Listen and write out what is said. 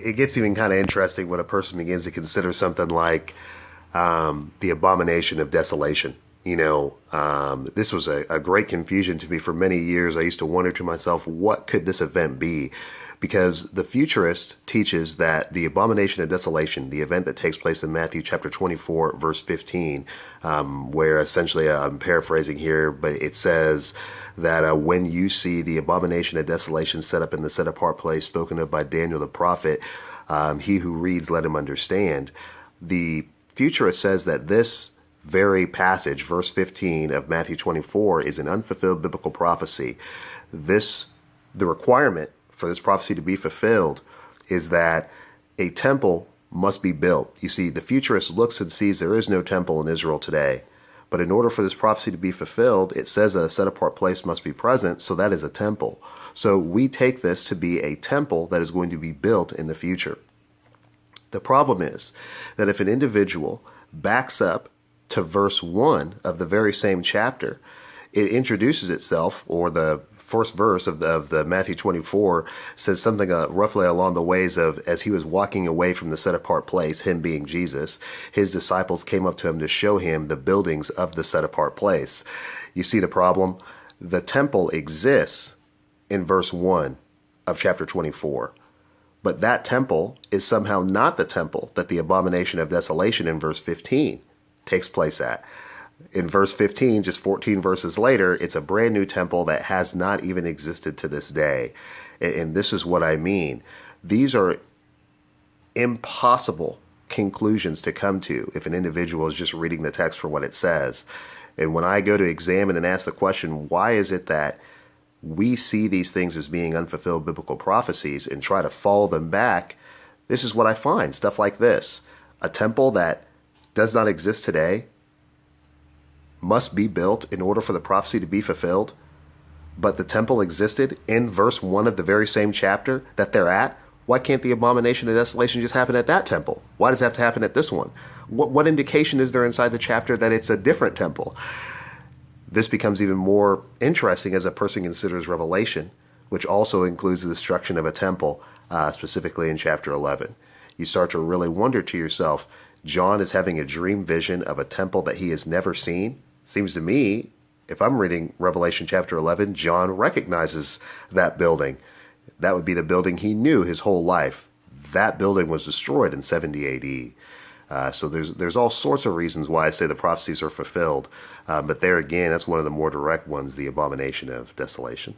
It gets even kind of interesting when a person begins to consider something like the abomination of desolation. This was a great confusion to me for many years. I used to wonder to myself, what could this event be? Because the futurist teaches that the abomination of desolation, the event that takes place in Matthew chapter 24, verse 15, where essentially, I'm paraphrasing here, but it says that when you see the abomination of desolation set up in the set apart place spoken of by Daniel the prophet, he who reads, let him understand. The futurist says that this very passage, verse 15 of Matthew 24, is an unfulfilled biblical prophecy. The requirement for this prophecy to be fulfilled is that a temple must be built. You see, the futurist looks and sees there is no temple in Israel today. But in order for this prophecy to be fulfilled, it says that a set apart place must be present, so that is a temple. So we take this to be a temple that is going to be built in the future. The problem is that if an individual backs up to verse 1 of the very same chapter, it introduces itself, or the first verse of the Matthew 24 says something roughly along the ways of, as he was walking away from the set apart place, him being Jesus, his disciples came up to him to show him the buildings of the set apart place. You see the problem? The temple exists in verse 1 of chapter 24. But that temple is somehow not the temple that the abomination of desolation in verse 15 takes place at. In verse 15, just 14 verses later, it's a brand new temple that has not even existed to this day. And this is what I mean. These are impossible conclusions to come to if an individual is just reading the text for what it says. And when I go to examine and ask the question, why is it that we see these things as being unfulfilled biblical prophecies and try to follow them back, this is what I find. Stuff like this. A temple that does not exist today must be built in order for the prophecy to be fulfilled. But the temple existed in verse 1 of the very same chapter that they're at. Why can't the abomination of desolation just happen at that temple? Why does it have to happen at this one? What indication is there inside the chapter that it's a different temple? This becomes even more interesting as a person considers Revelation, which also includes the destruction of a temple, specifically in chapter 11. You start to really wonder to yourself, John is having a dream vision of a temple that he has never seen. Seems to me, if I'm reading Revelation chapter 11, John recognizes that building. That would be the building he knew his whole life. That building was destroyed in 70 AD. So there's all sorts of reasons why I say the prophecies are fulfilled. But there again, that's one of the more direct ones, the abomination of desolation.